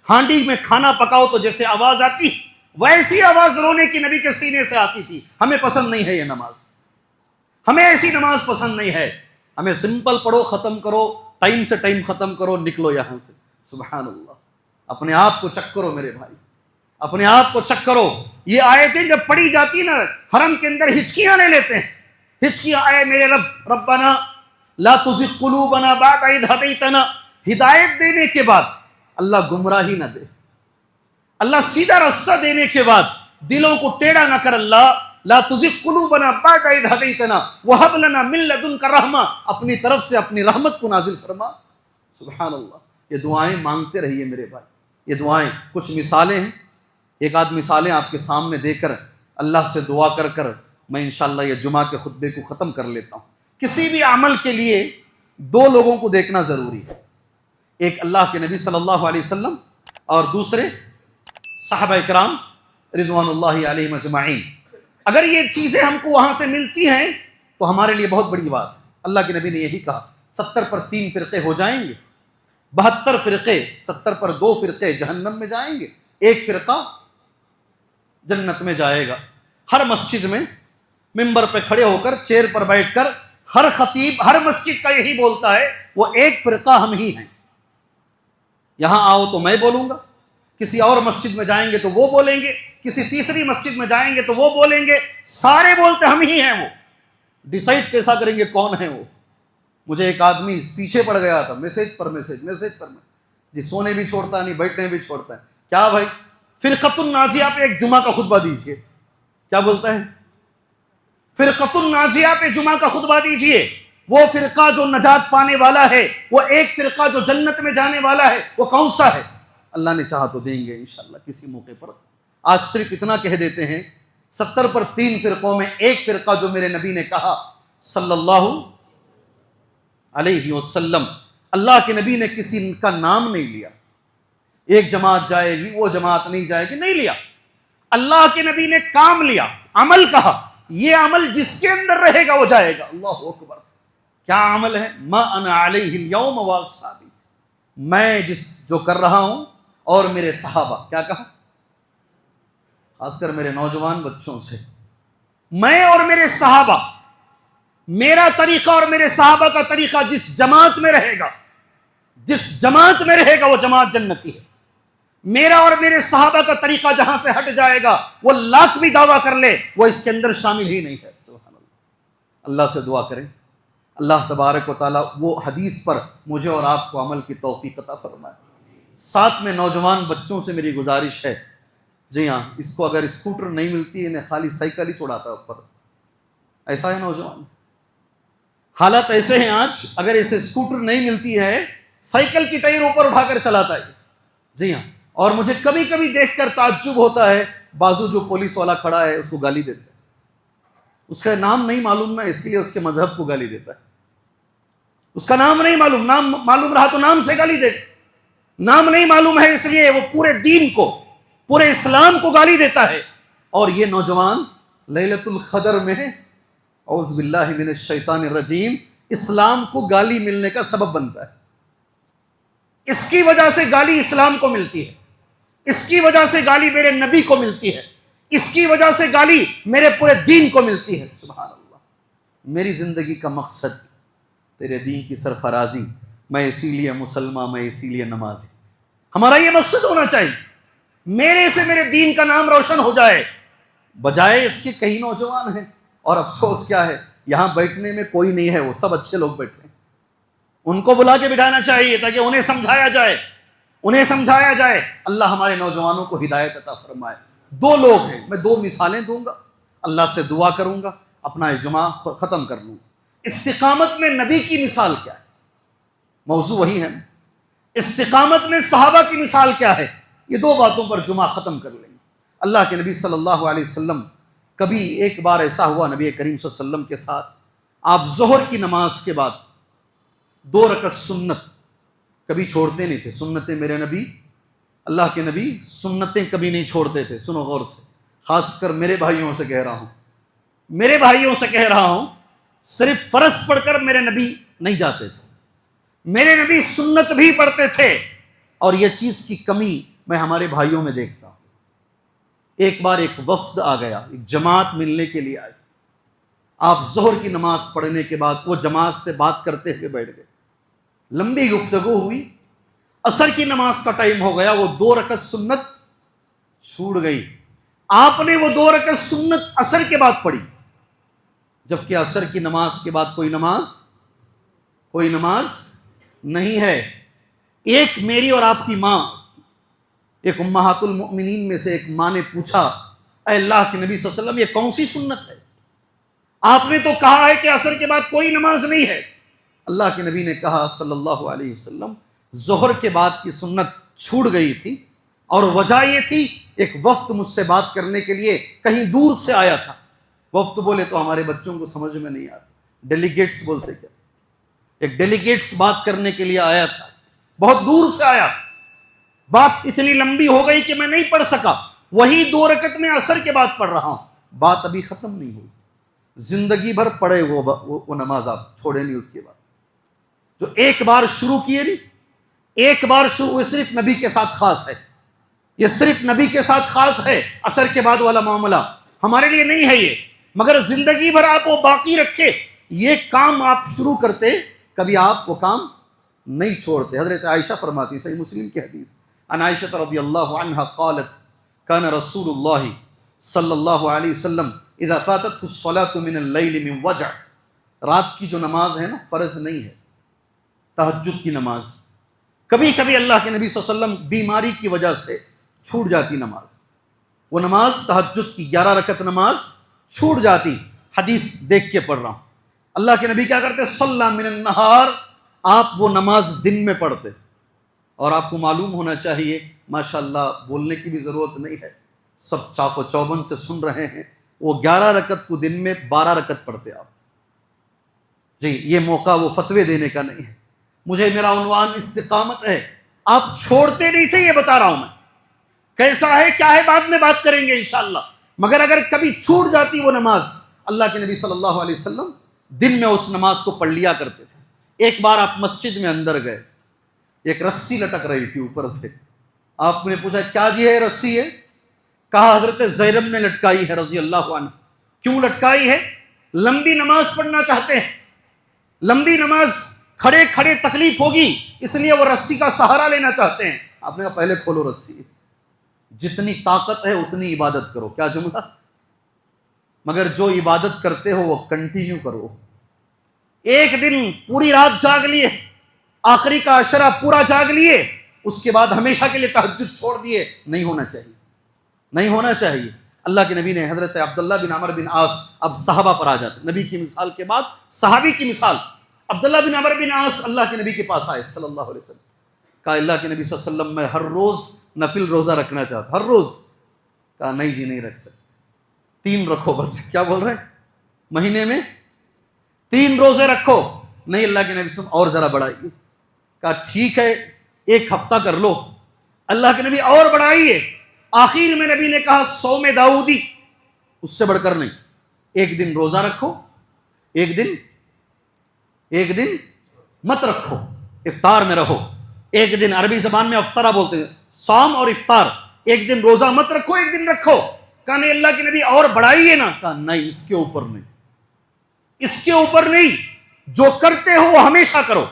ہانڈی میں کھانا پکاؤ تو جیسے آواز آتی ویسی آواز رونے کی نبی کے سینے سے آتی تھی۔ ہمیں پسند نہیں ہے یہ نماز، ہمیں ایسی نماز پسند نہیں ہے، ہمیں سمپل پڑھو، ختم کرو، ٹائم سے ٹائم ختم کرو، نکلو یہاں سے۔ سبحان اللہ، اپنے آپ کو چیک کرو میرے بھائی، اپنے آپ کو چیک کرو۔ یہ آیتیں جب پڑھی جاتی نا، حرم کے اندر ہچکیاں لے لیتے ہیں، ہچکیاں، اے میرے رب، ربنا لا تزغ قلوبنا بعد اذ ہدیتنا، ہدایت دینے کے بعد اللہ گمراہی نہ دے، اللہ سیدھا راستہ دینے کے بعد دلوں کو ٹیڑھا نہ کر۔ اللہ لا تزغ قلوبنا بعد اذ ہدیتنا وہب لنا من لدنک رحمہ، اپنی طرف سے اپنی رحمت کو نازل فرما۔ سبحان اللہ، یہ دعائیں مانگتے رہیے میرے بھائی، یہ دعائیں کچھ مثالیں ہیں، ایک آدھ مثالیں آپ کے سامنے دے کر اللہ سے دعا کر کر میں انشاءاللہ یہ جمعہ کے خطبے کو ختم کر لیتا ہوں۔ کسی بھی عمل کے لیے دو لوگوں کو دیکھنا ضروری ہے، ایک اللہ کے نبی صلی اللہ علیہ وسلم اور دوسرے صحابہ کرام رضوان اللہ علیہم اجمعین۔ اگر یہ چیزیں ہم کو وہاں سے ملتی ہیں تو ہمارے لیے بہت بڑی بات ہے۔ اللہ کے نبی نے یہی کہا، 70 پر 3 فرقے ہو جائیں گے، 72 فرقے، 70 پر 2 فرقے جہنم میں جائیں گے، ایک فرقہ جنت میں جائے گا. ہر مسجد میں ممبر پہ کھڑے ہو کر چیئر پر بیٹھ کر ہر خطیب ہر مسجد کا یہی بولتا ہے، وہ ایک فرقہ ہم ہی ہیں. یہاں آؤ تو میں بولوں گا، کسی اور مسجد میں جائیں گے تو وہ بولیں گے، کسی تیسری مسجد میں جائیں گے تو وہ بولیں گے، سارے بولتے ہم ہی ہیں. وہ ڈیسائیڈ کیسا کریں گے کون ہے وہ؟ مجھے ایک آدمی پیچھے پڑ گیا تھا، میسج پر میسج جی، سونے بھی چھوڑتا نہیں، بیٹھنے بھی چھوڑتا ہے. کیا بھائی؟ فرقۃ الناجیہ پہ ایک جمعہ کا خطبہ دیجئے. کیا بولتا ہے؟ فرقۃ الناجیہ پہ جمعہ کا خطبہ دیجئے. وہ فرقہ جو نجات پانے والا ہے، وہ ایک فرقہ جو جنت میں جانے والا ہے، وہ کون سا ہے؟ اللہ نے چاہا تو دیں گے انشاءاللہ کسی موقع پر. آج صرف اتنا کہہ دیتے ہیں، 70 پر 3 فرقوں میں ایک فرقہ جو میرے نبی نے کہا صلی اللہ علیہ وسلم، اللہ کے نبی نے کسی کا نام نہیں لیا. ایک جماعت جائے گی، وہ جماعت نہیں جائے گی، نہیں لیا. اللہ کے نبی نے کام لیا، عمل کہا. یہ عمل جس کے اندر رہے گا وہ جائے گا. اللہ اکبر. کیا عمل ہے؟ ما انا علیہ اليوم واصحابی، میں جو کر رہا ہوں اور میرے صحابہ. کیا کہا؟ خاص کر میرے نوجوان بچوں سے، میں اور میرے صحابہ، میرا طریقہ اور میرے صحابہ کا طریقہ جس جماعت میں رہے گا، جس جماعت میں رہے گا وہ جماعت جنتی ہے. میرا اور میرے صحابہ کا طریقہ جہاں سے ہٹ جائے گا، وہ لاکھ بھی دعویٰ کر لے، وہ اس کے اندر شامل ہی نہیں ہے. سبحان اللہ. اللہ سے دعا کریں اللہ تبارک و تعالیٰ وہ حدیث پر مجھے اور آپ کو عمل کی توفیق عطا فرمائے. ساتھ میں نوجوان بچوں سے میری گزارش ہے، جی ہاں، اس کو اگر اسکوٹر نہیں ملتی ہے، خالی سائیکل ہی چھوڑاتا ہے اوپر. ایسا ہے نوجوان، حالات ایسے ہیں آج. اگر اسے اسکوٹر نہیں ملتی ہے، سائیکل کی ٹائر اوپر اٹھا کر چلاتا ہے. جی ہاں. اور مجھے کبھی کبھی دیکھ کر تعجب ہوتا ہے، بازو جو پولیس والا کھڑا ہے اس کو گالی دیتا ہے. اس کا نام نہیں معلوم نا، اس کے لیے اس کے مذہب کو گالی دیتا ہے. اس کا نام نہیں معلوم، نام معلوم رہا تو نام سے گالی دے. نام نہیں معلوم ہے اس لیے وہ پورے دین کو، پورے اسلام کو گالی دیتا ہے. اور یہ نوجوان لیلۃ القدر میں اعوذ باللہ من الشیطان الرجیم اسلام کو گالی ملنے کا سبب بنتا ہے. اس کی وجہ سے گالی اسلام کو ملتی ہے، اس کی وجہ سے گالی میرے نبی کو ملتی ہے، اس کی وجہ سے گالی میرے پورے دین کو ملتی ہے. سبحان اللہ. میری زندگی کا مقصد تیرے دین کی سرفرازی، میں اسی لیے مسلمان، میں اسی لیے نمازی. ہمارا یہ مقصد ہونا چاہیے، میرے سے میرے دین کا نام روشن ہو جائے. بجائے اس کے کئی نوجوان ہیں، اور افسوس کیا ہے، یہاں بیٹھنے میں کوئی نہیں ہے، وہ سب اچھے لوگ بیٹھے ہیں. ان کو بلا کے بٹھانا چاہیے تاکہ انہیں سمجھایا جائے، انہیں سمجھایا جائے. اللہ ہمارے نوجوانوں کو ہدایت عطا فرمائے. 2 لوگ ہیں، میں 2 مثالیں دوں گا، اللہ سے دعا کروں گا، اپنا اجماع ختم کر لوں. استقامت میں نبی کی مثال کیا ہے؟ موضوع وہی ہے. استقامت میں صحابہ کی مثال کیا ہے؟ یہ 2 باتوں پر جمعہ ختم کر لیں گے. اللہ کے نبی صلی اللہ علیہ وسلم، کبھی ایک بار ایسا ہوا نبی کریم صلی اللہ علیہ وسلم کے ساتھ، آپ ظہر کی نماز کے بعد 2 رکعت سنت کبھی چھوڑتے نہیں تھے. سنتیں میرے نبی، اللہ کے نبی سنتیں کبھی نہیں چھوڑتے تھے. سنو غور سے، خاص کر میرے بھائیوں سے کہہ رہا ہوں، میرے بھائیوں سے کہہ رہا ہوں، صرف فرض پڑھ کر میرے نبی نہیں جاتے تھے، میرے نبی سنت بھی پڑھتے تھے. اور یہ چیز کی کمی میں ہمارے بھائیوں میں دیکھتا ہوں. ایک بار ایک وفد آ گیا، ایک جماعت ملنے کے لیے آئی. آپ ظہر کی نماز پڑھنے کے بعد وہ جماعت سے بات کرتے ہوئے بیٹھ گئے، لمبی گفتگو ہوئی. عصر کی نماز کا ٹائم ہو گیا، وہ 2 رکعت سنت چھوٹ گئی. آپ نے وہ 2 رکعت سنت عصر کے بعد پڑھی، جبکہ عصر کی نماز کے بعد کوئی نماز نہیں ہے. ایک میری اور آپ کی ماں، ایک امہات المؤمنین میں سے ایک ماں نے پوچھا، اے اللہ کے نبی صلی اللہ علیہ وسلم، یہ کون سی سنت ہے؟ آپ نے تو کہا ہے کہ عصر کے بعد کوئی نماز نہیں ہے. اللہ کے نبی نے کہا صلی اللہ علیہ وسلم، ظہر کے بعد کی سنت چھوٹ گئی تھی، اور وجہ یہ تھی ایک وفد مجھ سے بات کرنے کے لیے کہیں دور سے آیا تھا. وفد بولے تو ہمارے بچوں کو سمجھ میں نہیں آتا، ڈیلیگیٹس بولتے. کیا ایک ڈیلیگیٹس بات کرنے کے لیے آیا تھا، بہت دور سے آیا. بات اتنی لمبی ہو گئی کہ میں نہیں پڑھ سکا. وہی 2 رکعت میں عصر کے بعد پڑھ رہا ہوں. بات ابھی ختم نہیں ہوئی، زندگی بھر پڑھے وہ نماز آپ چھوڑے نہیں. اس کے بعد جو ایک بار شروع کیے نہیں، ایک بار شروع، صرف نبی کے ساتھ خاص ہے. یہ صرف نبی کے ساتھ خاص ہے، عصر کے بعد والا معاملہ ہمارے لیے نہیں ہے یہ، مگر زندگی بھر آپ وہ باقی رکھے، یہ کام آپ شروع کرتے کبھی آپ وہ کام نہیں چھوڑتے۔ حضرت عائشہ فرماتی، صحیح مسلم کی حدیث، عن عائشہ رضی اللہ عنہا قالت کان رسول اللہ صلی اللہ علیہ وسلم اذا فاتت الصلاۃ من اللیل من وجع، رات کی جو نماز ہے نا فرض نہیں ہے، تہجد کی نماز، کبھی کبھی اللہ کے نبی صلی اللہ علیہ وسلم بیماری کی وجہ سے چھوٹ جاتی نماز، وہ نماز تہجد کی 11 رکعت نماز چھوٹ جاتی، حدیث دیکھ کے پڑھ رہا ہوں، اللہ کے نبی کیا کرتے، صلی من النہار، آپ وہ نماز دن میں پڑھتے، اور آپ کو معلوم ہونا چاہیے ماشاءاللہ بولنے کی بھی ضرورت نہیں ہے، سب چاق و چوبند سے سن رہے ہیں، وہ 11 رکعت کو دن میں 12 رکعت پڑھتے آپ۔ جی یہ موقع وہ فتوے دینے کا نہیں ہے، مجھے میرا عنوان استقامت ہے، آپ چھوڑتے نہیں تھے، یہ بتا رہا ہوں میں، کیسا ہے کیا ہے بعد میں بات کریں گے انشاءاللہ، مگر اگر کبھی چھوٹ جاتی وہ نماز، اللہ کے نبی صلی اللہ علیہ وسلم دن میں اس نماز کو پڑھ لیا کرتے تھے۔ ایک بار آپ مسجد میں اندر گئے، ایک رسی لٹک رہی تھی اوپر سے، آپ نے پوچھا کیا جی ہے رسی ہے؟ کہا حضرت زینب نے لٹکائی ہے رضی اللہ عنہ۔ کیوں لٹکائی ہے؟ لمبی نماز پڑھنا چاہتے ہیں، لمبی نماز کھڑے کھڑے تکلیف ہوگی، اس لیے وہ رسی کا سہارا لینا چاہتے ہیں۔ آپ نے کہا پہلے کھولو رسی، جتنی طاقت ہے اتنی عبادت کرو، کیا جملہ، مگر جو عبادت کرتے ہو وہ کنٹینیو کرو۔ ایک دن پوری رات جاگ لیے، آخری کا عشرہ پورا جاگ لیے، اس کے بعد ہمیشہ کے لیے تہجد چھوڑ دیے، نہیں ہونا چاہیے، نہیں ہونا چاہیے۔ اللہ کے نبی نے حضرت عبداللہ بن عمر بن عاص، اب صحابہ پر آ جاتے، نبی کی مثال کے بعد صحابی کی مثال، عبداللہ بن عمر بن عاص اللہ کے نبی کے پاس آئے صلی اللہ علیہ وسلم، کہا اللہ کے نبی صلی اللہ علیہ وسلم میں ہر روز نفل روزہ رکھنا چاہتا، ہر روز، کہا نہیں جی نہیں رکھ سکتے، 3 رکھو بس، کیا بول رہے ہیں، مہینے میں 3 روزے رکھو، نہیں اللہ کے نبی صلی اللہ علیہ وسلم اور ذرا بڑھائیے، کہا ٹھیک ہے 1 ہفتہ کر لو، اللہ کے نبی اور بڑھائیے، آخر میں نبی نے کہا صوم داؤدی، اس سے بڑھ کر نہیں، 1 دن روزہ رکھو، 1 دن مت رکھو، افطار میں رہو، 1 دن عربی زبان میں افطرہ بولتے ہیں، صوم اور افطار، 1 دن روزہ مت رکھو، 1 دن رکھو، کہا نہیں اللہ کے نبی اور بڑھائیے نا، کہا نہیں اس کے اوپر نہیں، اس کے اوپر نہیں، جو کرتے ہو وہ ہمیشہ کرو،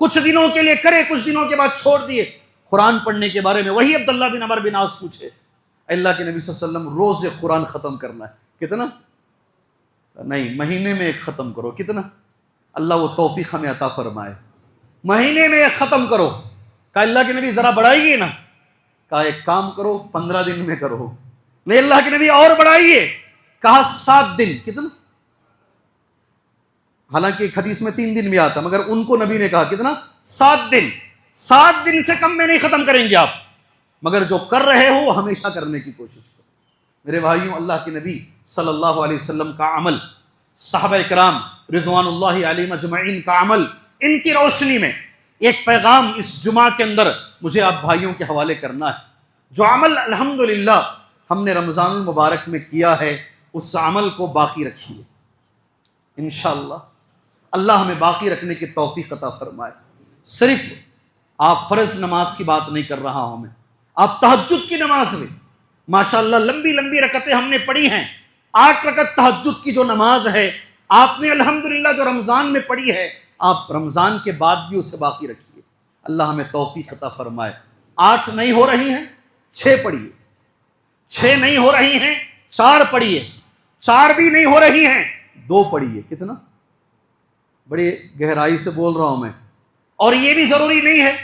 کچھ دنوں کے لیے کرے، کچھ دنوں کے بعد چھوڑ دیے۔ قرآن پڑھنے کے بارے میں وہی عبداللہ بن عمر بن عاص پوچھے، اللہ کے نبی صلی اللہ علیہ وسلم روز قرآن ختم کرنا ہے، کتنا؟ نہیں مہینے میں 1 ختم کرو، کتنا؟ اللہ وہ توفیق ہمیں عطا فرمائے، مہینے میں 1 ختم کرو، کہا اللہ کے نبی ذرا بڑھائیے نا، کہا ایک کام کرو 15 دن میں کرو، نہیں اللہ کے نبی اور بڑھائیے، کہا 7 دن، کتنا؟ حالانکہ ایک حدیث میں 3 دن بھی آتا، مگر ان کو نبی نے کہا کتنا؟ 7 دن، 7 دن سے کم میں نہیں ختم کریں گے آپ، مگر جو کر رہے ہو وہ ہمیشہ کرنے کی کوشش کرو۔ میرے بھائیوں، اللہ کے نبی صلی اللہ علیہ وسلم کا عمل، صحابہ کرام رضوان اللہ علیہم اجمعین کا عمل، ان کی روشنی میں ایک پیغام اس جمعہ کے اندر مجھے آپ بھائیوں کے حوالے کرنا ہے۔ جو عمل الحمدللہ ہم نے رمضان المبارک میں کیا ہے، اس عمل کو باقی رکھیے انشاءاللہ، اللہ ہمیں باقی رکھنے کی توفیق عطا فرمائے۔ صرف آپ فرض نماز کی بات نہیں کر رہا ہوں میں، آپ تہجد کی نماز میں ماشاءاللہ لمبی لمبی رکعتیں ہم نے پڑھی ہیں، 8 رکعت تہجد کی جو نماز ہے آپ نے الحمدللہ جو رمضان میں پڑھی ہے، آپ رمضان کے بعد بھی اسے باقی رکھیے، اللہ ہمیں توفیق عطا فرمائے۔ 8 نہیں ہو رہی ہیں 6 پڑھیے، 6 نہیں ہو رہی ہیں 4 پڑھیے، 4 بھی نہیں ہو رہی ہیں 2 پڑھیے، کتنا؟ بڑی گہرائی سے بول رہا ہوں میں، اور یہ بھی ضروری نہیں ہے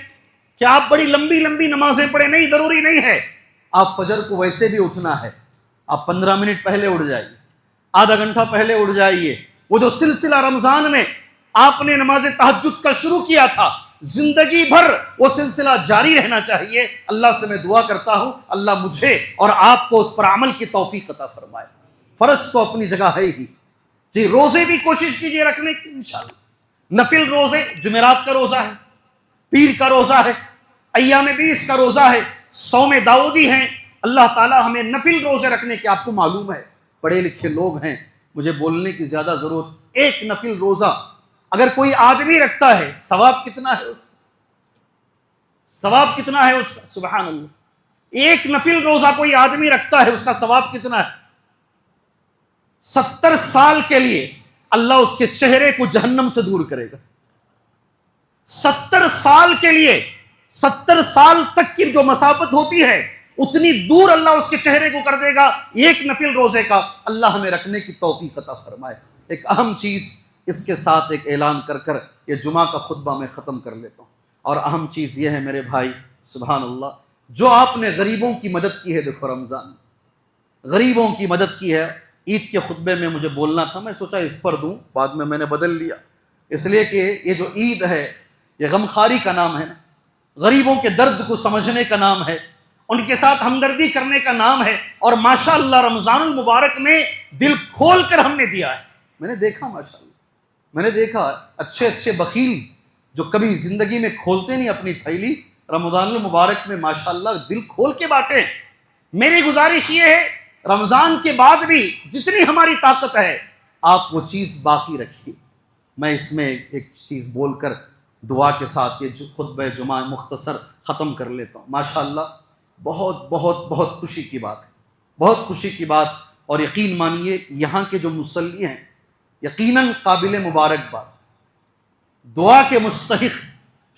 کہ آپ بڑی لمبی لمبی نمازیں پڑھیں، نہیں ضروری نہیں ہے، آپ فجر کو ویسے بھی اٹھنا ہے، آپ 15 منٹ پہلے اٹھ جائیے، آدھا گھنٹہ پہلے اٹھ جائیے، وہ جو سلسلہ رمضان میں آپ نے نماز تہجد کا شروع کیا تھا، زندگی بھر وہ سلسلہ جاری رہنا چاہیے۔ اللہ سے میں دعا کرتا ہوں اللہ مجھے اور آپ کو اس پر عمل کی توفیق عطا فرمائے۔ فرض تو اپنی جگہ ہے ہی، جی روزے بھی کوشش کیجیے رکھنے کی انشاءاللہ، نفل روزے، جمعرات کا روزہ ہے، پیر کا روزہ ہے، ایام 20 کا روزہ ہے، صوم داؤدی ہیں، اللہ تعالی ہمیں نفل روزے رکھنے کے، آپ کو معلوم ہے پڑھے لکھے لوگ ہیں، مجھے بولنے کی زیادہ ضرورت، 1 نفل روزہ اگر کوئی آدمی رکھتا ہے ثواب کتنا ہے اس کا، ثواب کتنا ہے اس کا، سبحان اللہ، ایک نفل روزہ کوئی آدمی رکھتا ہے، اس کا ثواب کتنا ہے؟ 70 سال کے لیے اللہ اس کے چہرے کو جہنم سے دور کرے گا. 70 سال کے لیے، 70 سال تک کی جو مسافت ہوتی ہے اتنی دور اللہ اس کے چہرے کو کر دے گا ایک نفل روزے کا. اللہ ہمیں رکھنے کی توفیق عطا فرمائے. ایک اہم چیز اس کے ساتھ ایک اعلان کر کر یہ جمعہ کا خطبہ میں ختم کر لیتا ہوں، اور اہم چیز یہ ہے میرے بھائی، سبحان اللہ، جو آپ نے غریبوں کی مدد کی ہے. دیکھو رمضان غریبوں کی مدد کی ہے. عید کے خطبے میں مجھے بولنا تھا، میں سوچا اس پر دوں، بعد میں نے بدل لیا، اس لیے کہ یہ جو عید ہے یہ غمخواری کا نام ہے نا، غریبوں کے درد کو سمجھنے کا نام ہے، ان کے ساتھ ہمدردی کرنے کا نام ہے. اور ماشاءاللہ رمضان المبارک میں دل کھول کر ہم نے دیا ہے. میں نے دیکھا ماشاءاللہ، میں نے دیکھا اچھے اچھے بخیل جو کبھی زندگی میں کھولتے نہیں اپنی تھیلی، رمضان المبارک میں ماشاءاللہ دل کھول کے بانٹے. میری گزارش یہ ہے رمضان کے بعد بھی جتنی ہماری طاقت ہے آپ وہ چیز باقی رکھیے. میں اس میں ایک چیز بول کر دعا کے ساتھ یہ خطبہ جمعہ مختصر ختم کر لیتا ہوں. ماشاءاللہ بہت بہت بہت خوشی کی بات ہے، بہت خوشی کی بات. اور یقین مانیے یہاں کے جو مصلی ہیں یقیناً قابل مبارکباد، دعا کے مستحق،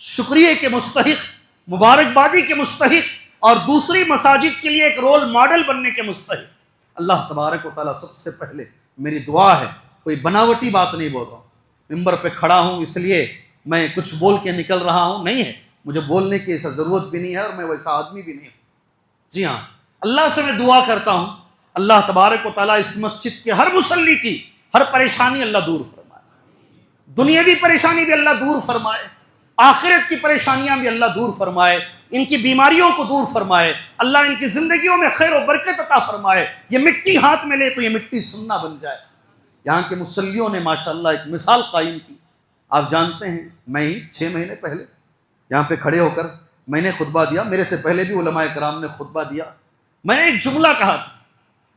شکریہ کے مستحق، مبارکبادی کے مستحق، اور دوسری مساجد کے لیے ایک رول ماڈل بننے کے مستحق. اللہ تبارک و تعالیٰ سب سے پہلے میری دعا ہے، کوئی بناوٹی بات نہیں بول رہا ہوں، ممبر پہ کھڑا ہوں اس لیے میں کچھ بول کے نکل رہا ہوں، نہیں ہے، مجھے بولنے کی ایسا ضرورت بھی نہیں ہے اور میں ویسا آدمی بھی نہیں ہوں. جی ہاں، اللہ سے میں دعا کرتا ہوں اللہ تبارک و تعالیٰ اس مسجد کے ہر مصلی کی ہر پریشانی اللہ دور فرمائے، دنیاوی پریشانی بھی اللہ دور فرمائے، آخرت کی پریشانیاں بھی اللہ دور فرمائے، ان کی بیماریوں کو دور فرمائے، اللہ ان کی زندگیوں میں خیر و برکت عطا فرمائے. یہ مٹی ہاتھ میں لے تو یہ مٹی سننا بن جائے. یہاں کے مصلیوں نے ماشاءاللہ ایک مثال قائم کی. آپ جانتے ہیں میں ہی 6 مہینے پہلے یہاں پہ کھڑے ہو کر میں نے خطبہ دیا، میرے سے پہلے بھی علماء کرام نے خطبہ دیا. میں نے ایک جملہ کہا تھا،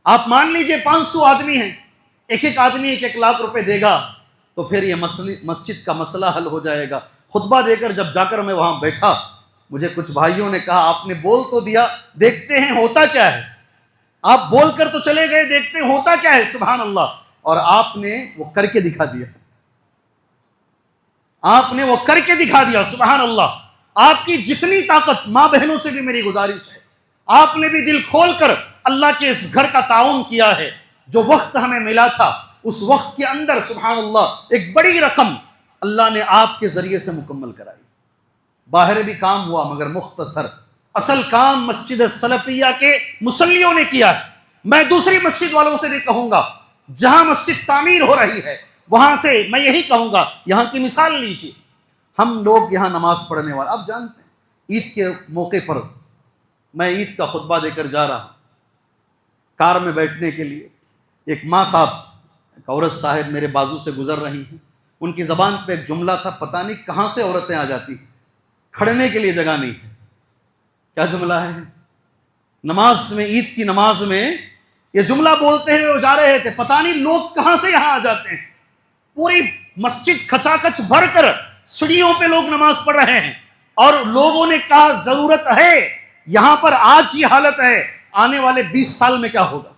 آپ مان لیجئے 500 آدمی ہیں، ایک ایک آدمی 1 لاکھ روپے دے گا تو پھر یہ مسجد کا مسئلہ حل ہو جائے گا. خطبہ دے کر جب جا کر میں وہاں بیٹھا، مجھے کچھ بھائیوں نے کہا آپ نے بول تو دیا، دیکھتے ہیں ہوتا کیا ہے. آپ بول کر تو چلے گئے، دیکھتے ہیں ہوتا کیا ہے. سبحان اللہ. اور آپ نے وہ کر کے دکھا دیا، آپ نے وہ کر کے دکھا دیا. سبحان اللہ. آپ کی جتنی طاقت، ماں بہنوں سے بھی میری گزارش ہے، آپ نے بھی دل کھول کر اللہ کے اس گھر کا تعاون کیا ہے. جو وقت ہمیں ملا تھا اس وقت کے اندر سبحان اللہ ایک بڑی رقم اللہ نے آپ کے ذریعے سے مکمل کرائی. باہر بھی کام ہوا مگر مختصر، اصل کام مسجد سلفیہ کے مصلیوں نے کیا ہے. میں دوسری مسجد والوں سے بھی کہوں گا، جہاں مسجد تعمیر ہو رہی ہے وہاں سے میں یہی کہوں گا، یہاں کی مثال لیجیے. ہم لوگ یہاں نماز پڑھنے والے، آپ جانتے ہیں عید کے موقع پر میں عید کا خطبہ دے کر جا رہا ہوں، کار میں بیٹھنے کے لیے ایک ماں صاحب، ایک عورت صاحب میرے بازو سے گزر رہی ہیں. ان کی زبان پہ ایک جملہ تھا، پتہ نہیں کہاں سے عورتیں آ جاتی ہیں، کھڑنے کے لیے جگہ نہیں ہے. کیا جملہ ہے؟ نماز میں، عید کی نماز میں یہ جملہ بولتے ہوئے وہ جا رہے تھے، پتہ نہیں لوگ کہاں سے یہاں آ جاتے ہیں. پوری مسجد کھچا کچ بھر کر سیڑھیوں پہ لوگ نماز پڑھ رہے ہیں، اور لوگوں نے کہا ضرورت ہے، یہاں پر آج یہ حالت ہے، آنے والے 20 سال میں کیا ہوگا.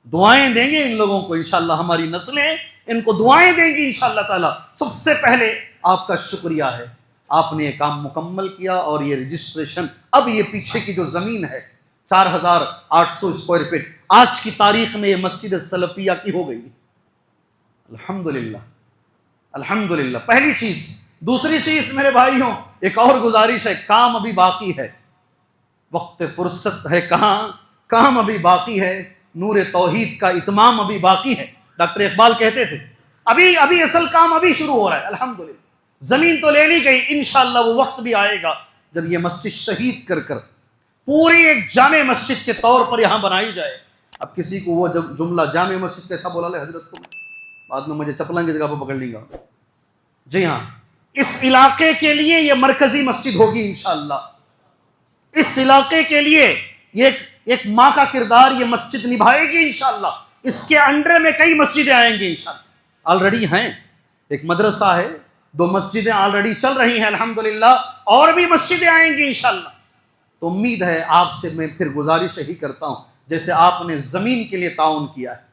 دعائیں دیں گے ان لوگوں کو انشاءاللہ، ہماری نسلیں ان کو دعائیں دیں گی انشاءاللہ تعالی. سب سے پہلے آپ کا شکریہ ہے، آپ نے یہ کام مکمل کیا. اور یہ رجسٹریشن، اب یہ پیچھے کی جو زمین ہے 4800 اسکوائر فٹ آج کی تاریخ میں یہ مسجد سلفیہ کی ہو گئی. الحمدللہ الحمدللہ. پہلی چیز. دوسری چیز میرے بھائیوں، ایک اور گزارش ہے، کام ابھی باقی ہے، وقت فرصت ہے کہاں، کام ابھی باقی ہے. نور توحید کا اتمام ابھی باقی ہے. ڈاکٹر اقبال کہتے تھے ابھی اصل کام ابھی شروع ہو رہا ہے. الحمدللہ زمین تو لے لی گئی، انشاءاللہ وہ وقت بھی آئے گا جب یہ مسجد شہید کر کر پوری ایک جامع مسجد کے طور پر یہاں بنائی جائے. اب کسی کو وہ جملہ جامع مسجد کیسا بولا لے حضرت کو، بعد میں مجھے چپلیں کی جگہ پہ پکڑ لیں گا. جی ہاں، اس علاقے کے لیے یہ مرکزی مسجد ہوگی انشاءاللہ. اس علاقے کے لیے یہ ایک ماں کا کردار یہ مسجد نبھائے گی انشاءاللہ. اس کے انڈر میں کئی مسجدیں آئیں گی انشاءاللہ. آلریڈی ہیں، ایک مدرسہ ہے، 2 مسجدیں آلریڈی چل رہی ہیں الحمدللہ، اور بھی مسجدیں آئیں گی انشاءاللہ. تو امید ہے آپ سے میں پھر گزارش یہی کرتا ہوں، جیسے آپ نے زمین کے لیے تعاون کیا ہے،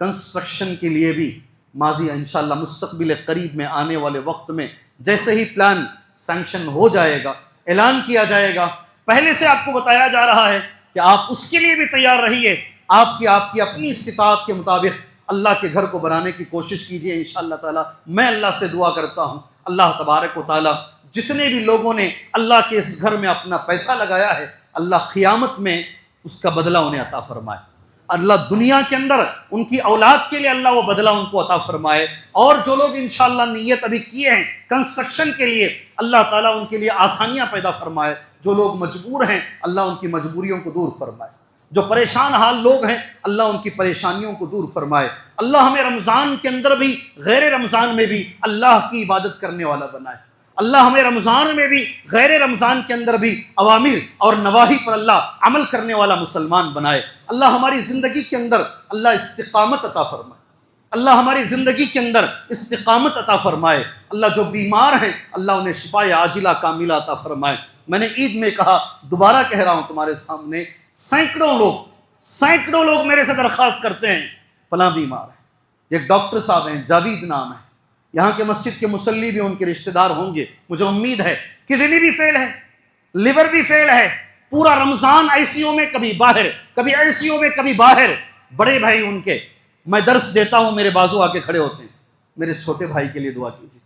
کنسٹرکشن کے لیے بھی ماضی انشاءاللہ مستقبل قریب میں آنے والے وقت میں جیسے ہی پلان سینکشن ہو جائے گا، اعلان کیا جائے گا، پہلے سے آپ کو بتایا جا رہا ہے کہ آپ اس کے لیے بھی تیار رہیے، آپ کی اپنی استطاعت کے مطابق اللہ کے گھر کو بنانے کی کوشش کیجیے انشاءاللہ تعالی۔ میں اللہ سے دعا کرتا ہوں اللہ تبارک و تعالی جتنے بھی لوگوں نے اللہ کے اس گھر میں اپنا پیسہ لگایا ہے، اللہ قیامت میں اس کا بدلہ انہیں عطا فرمائے، اللہ دنیا کے اندر ان کی اولاد کے لیے اللہ وہ بدلہ ان کو عطا فرمائے، اور جو لوگ انشاءاللہ نیت ابھی کیے ہیں کنسٹرکشن کے لیے، اللہ تعالیٰ ان کے لیے آسانیاں پیدا فرمائے، جو لوگ مجبور ہیں اللہ ان کی مجبوریوں کو دور فرمائے، جو پریشان حال لوگ ہیں اللہ ان کی پریشانیوں کو دور فرمائے، اللہ ہمیں رمضان کے اندر بھی غیر رمضان میں بھی اللہ کی عبادت کرنے والا بنائے، اللہ ہمیں رمضان میں بھی غیر رمضان کے اندر بھی اوامر اور نواہی پر اللہ عمل کرنے والا مسلمان بنائے، اللہ ہماری زندگی کے اندر اللہ استقامت عطا فرمائے، اللہ ہماری زندگی کے اندر استقامت عطا فرمائے، اللہ جو بیمار ہیں اللہ انہیں شفاء عاجلہ کاملہ عطا فرمائے۔ میں نے عید میں کہا، دوبارہ کہہ رہا ہوں تمہارے سامنے، سینکڑوں لوگ میرے سے درخواست کرتے ہیں فلاں بیمار ہے، ایک ڈاکٹر صاحب ہیں جاوید نام ہے، یہاں کے مسجد کے مصلی بھی ان کے رشتہ دار ہوں گے، مجھے امید ہے، کڈنی بھی فیل ہے، لیور بھی فیل ہے، پورا رمضان آئی سی یو میں کبھی باہر، کبھی آئی سی یو میں کبھی باہر، بڑے بھائی ان کے میں درس دیتا ہوں میرے بازو آ کے کھڑے ہوتے ہیں، میرے چھوٹے بھائی کے لیے دعا کیجیے،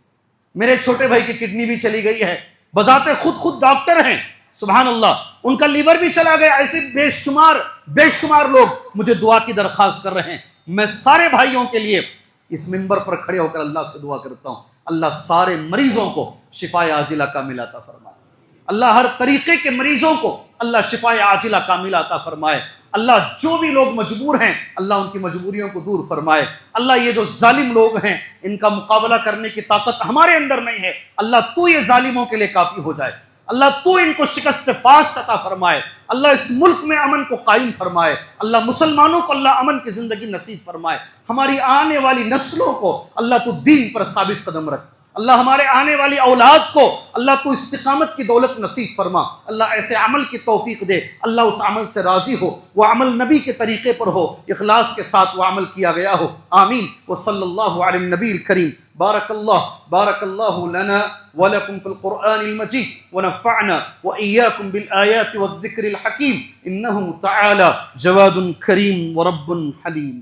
میرے چھوٹے بھائی کی کڈنی بھی چلی گئی ہے، بذات خود ڈاکٹر ہیں، سبحان اللہ، ان کا لیور بھی چلا گیا، ایسے بے شمار لوگ مجھے دعا کی درخواست کر رہے ہیں۔ میں سارے بھائیوں کے لیے اس منبر پر کھڑے ہو کر اللہ سے دعا کرتا ہوں، اللہ سارے مریضوں کو شفاء عاجلہ کاملہ عطا فرمائے، اللہ ہر طریقے کے مریضوں کو اللہ شفاء عاجلہ کاملہ عطا فرمائے، اللہ جو بھی لوگ مجبور ہیں اللہ ان کی مجبوریوں کو دور فرمائے، اللہ یہ جو ظالم لوگ ہیں ان کا مقابلہ کرنے کی طاقت ہمارے اندر نہیں ہے، اللہ تو یہ ظالموں کے لیے کافی ہو جائے، اللہ تو ان کو شکست فاش عطا فرمائے، اللہ اس ملک میں امن کو قائم فرمائے، اللہ مسلمانوں کو اللہ امن کی زندگی نصیب فرمائے، ہماری آنے والی نسلوں کو اللہ تو دین پر ثابت قدم رکھ، اللہ ہمارے آنے والی اولاد کو اللہ تو استقامت کی دولت نصیب فرما، اللہ ایسے عمل کی توفیق دے، اللہ اس عمل سے راضی ہو، وہ عمل نبی کے طریقے پر ہو، اخلاص کے ساتھ وہ عمل کیا گیا ہو، آمین وصلی اللہ علی النبی الکریم۔ بارک اللہ لنا ولکم فی القرآن المجید ونفعنا وإیاکم بالآیات والذکر الحکیم، انہ تعالی جواد کریم ورب حلیم۔